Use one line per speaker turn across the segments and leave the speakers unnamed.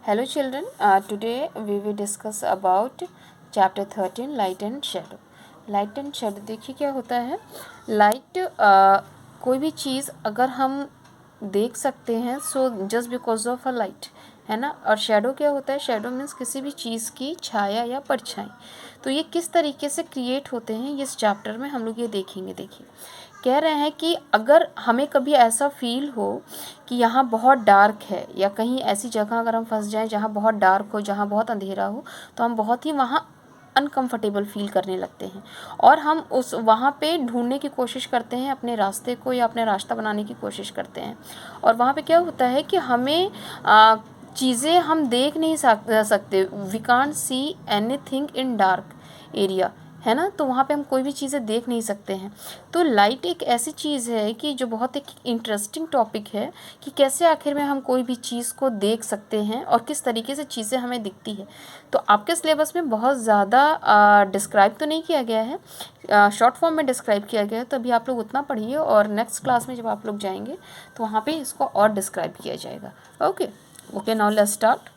Hello children, today we will discuss about chapter 13 light and shadow. Light and shadow देखिए क्या होता है. Light कोई भी चीज़ अगर हम देख सकते हैं so just because of a light है ना. और शेडो क्या होता है, शेडो मीन्स किसी भी चीज़ की छाया या परछाई. तो ये किस तरीके से क्रिएट होते हैं इस चैप्टर में हम लोग ये देखेंगे. देखिए कह रहे हैं कि अगर हमें कभी ऐसा फील हो कि यहाँ बहुत डार्क है या कहीं ऐसी जगह अगर हम फंस जाएं जहाँ बहुत डार्क हो, जहाँ बहुत अंधेरा हो, तो हम बहुत ही वहाँ अनकंफर्टेबल फील करने लगते हैं और हम उस वहाँ पे ढूंढने की कोशिश करते हैं अपने रास्ते को या अपना रास्ता बनाने की कोशिश करते हैं. और वहाँ पे क्या होता है कि हमें चीज़ें हम देख नहीं सकते. We can't see anything in dark area है ना. तो वहाँ पे हम कोई भी चीज़ें देख नहीं सकते हैं. तो लाइट एक ऐसी चीज़ है कि जो बहुत एक इंटरेस्टिंग टॉपिक है कि कैसे आखिर में हम कोई भी चीज़ को देख सकते हैं और किस तरीके से चीज़ें हमें दिखती है. तो आपके सिलेबस में बहुत ज़्यादा डिस्क्राइब तो नहीं किया गया है, शॉर्ट फॉर्म में डिस्क्राइब किया गया है. तो अभी आप लोग उतना पढ़िए और नेक्स्ट क्लास में जब आप लोग जाएंगे तो वहाँ पर इसको और डिस्क्राइब किया जाएगा. Okay now let's start.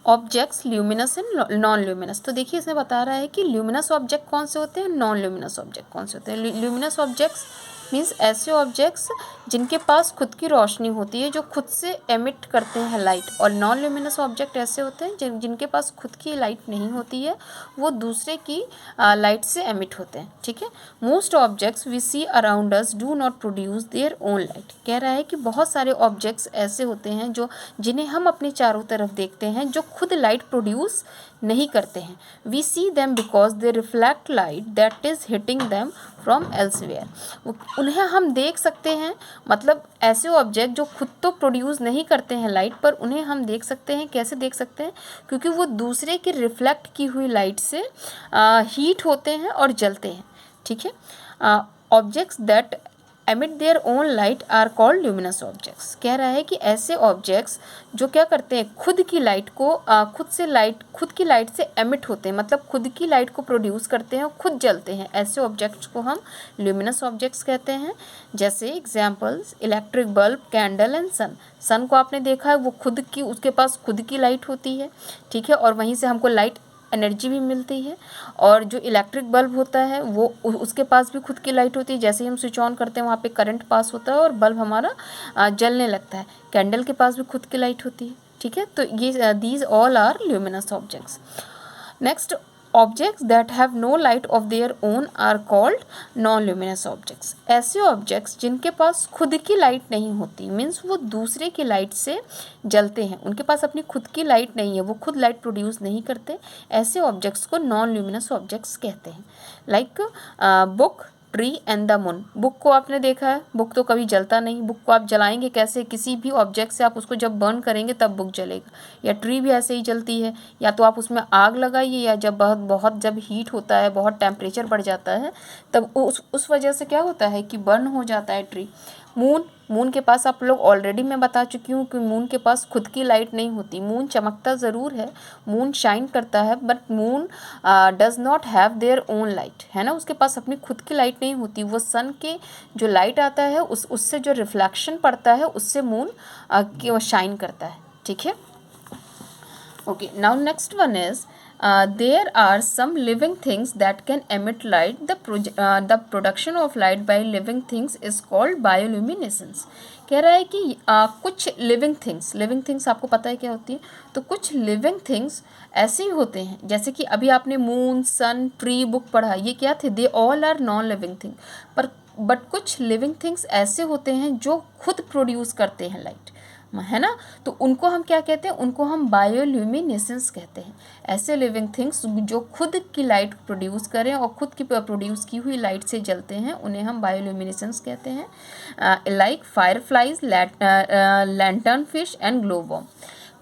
Objects luminous and non luminous. तो देखिए इसमें बता रहा है कि ल्यूमिनस ऑब्जेक्ट कौन से होते हैं, नॉन ल्यूमिनस ऑब्जेक्ट कौन से होते हैं. ल्यूमिनस ऑब्जेक्ट्स मीन्स ऐसे ऑब्जेक्ट्स जिनके पास खुद की रोशनी होती है, जो खुद से एमिट करते हैं लाइट. और नॉन ल्यूमिनस ऑब्जेक्ट ऐसे होते हैं जिनके पास खुद की लाइट नहीं होती है, वो दूसरे की लाइट से एमिट होते हैं. ठीक है. Most objects we see around us do not produce their own light. कह रहा है कि बहुत सारे ऑब्जेक्ट्स ऐसे होते हैं जिन्हें हम अपने चारों तरफ देखते हैं जो खुद लाइट प्रोड्यूस नहीं करते हैं. We see them because they reflect light that is hitting them from elsewhere. उन्हें हम देख सकते हैं, मतलब ऐसे ऑब्जेक्ट जो खुद तो प्रोड्यूस नहीं करते हैं लाइट, पर उन्हें हम देख सकते हैं. कैसे देख सकते हैं? क्योंकि वो दूसरे की रिफ्लेक्ट की हुई लाइट से हीट होते हैं और जलते हैं. ठीक है. Objects that emit their own light are called luminous objects. कह रहा है कि ऐसे ऑब्जेक्ट्स जो क्या करते हैं, खुद की लाइट को खुद की लाइट से एमिट होते हैं, मतलब खुद की लाइट को प्रोड्यूस करते हैं और खुद जलते हैं. ऐसे ऑब्जेक्ट्स को हम ल्यूमिनस ऑब्जेक्ट्स कहते हैं. जैसे examples electric bulb, candle and sun. Sun को आपने देखा है, वो उसके पास खुद की लाइट होती है. ठीक है. और वहीं से हमको लाइट एनर्जी भी मिलती है. और जो इलेक्ट्रिक बल्ब होता है वो उसके पास भी खुद की लाइट होती है. जैसे ही हम स्विच ऑन करते हैं वहाँ पे करंट पास होता है और बल्ब हमारा जलने लगता है. कैंडल के पास भी खुद की लाइट होती है. ठीक है. तो ये these all are luminous objects. Next, objects that have no light of their own are called non luminous objects. ऐसे ऑब्जेक्ट्स जिनके पास खुद की लाइट नहीं होती, मीन्स वो दूसरे की लाइट से जलते हैं, उनके पास अपनी खुद की लाइट नहीं है, वो खुद लाइट प्रोड्यूस नहीं करते. ऐसे ऑब्जेक्ट्स को नॉन ल्यूमिनस ऑब्जेक्ट्स कहते हैं. Like book, tree and the moon. Book को आपने देखा है, बुक तो कभी जलता नहीं. बुक को आप जलाएंगे कैसे? किसी भी ऑब्जेक्ट से आप उसको जब बर्न करेंगे तब बुक जलेगा. या ट्री भी ऐसे ही जलती है, या तो आप उसमें आग लगाइए, या जब बहुत जब हीट होता है, बहुत टेम्परेचर बढ़ जाता है, तब उस वजह से क्या होता है कि बर्न हो जाता है ट्री. मून के पास आप लोग ऑलरेडी मैं बता चुकी हूँ कि मून के पास खुद की लाइट नहीं होती. मून चमकता ज़रूर है, मून शाइन करता है, but moon does not have their own light, है ना. उसके पास अपनी खुद की लाइट नहीं होती. वो सन के जो लाइट आता है उससे जो रिफ्लेक्शन पड़ता है उससे मून शाइन करता है. ठीक है. Okay, now next one is there are some living things that can emit light. The production of light by living things is called bioluminescence. कह रहा है कि कुछ लिविंग थिंग्स आपको पता है क्या होती है. तो कुछ लिविंग थिंग्स ऐसे ही होते हैं, जैसे कि अभी आपने मून, सन, ट्री, बुक पढ़ा, ये क्या थे? They all are non living thing. But कुछ लिविंग थिंग्स ऐसे होते हैं जो खुद प्रोड्यूस करते हैं लाइट, है ना. तो उनको हम क्या कहते हैं? उनको हम बायोल्यूमिनेसेंस कहते हैं. ऐसे लिविंग थिंग्स जो खुद की लाइट प्रोड्यूस करें और खुद की प्रोड्यूस की हुई लाइट से जलते हैं, उन्हें हम बायोल्यूमिनेसेंस कहते हैं. Like fireflies, lantern fish and glow worm.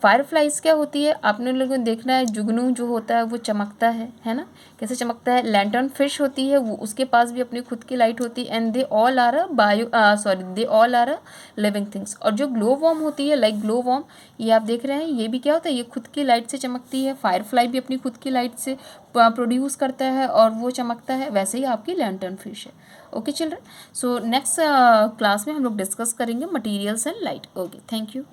Fireflies क्या होती है? आपने लोगों ने देखना है, जुगनू जो होता है वो चमकता है ना. कैसे चमकता है? लैंटर्न फिश होती है, वो उसके पास भी अपनी खुद की लाइट होती है. And they all are a living things. और जो ग्लो वॉर्म होती है, लाइक ग्लो वॉर्म, ये आप देख रहे हैं, ये भी क्या होता है? ये खुद की लाइट से चमकती है. फायरफ्लाई भी अपनी खुद की लाइट से प्रोड्यूस करता है और वो चमकता है. वैसे ही आपकी लैंटर्न फिश है. Okay children, so next class में हम लोग डिस्कस करेंगे materials and light. Okay, thank you.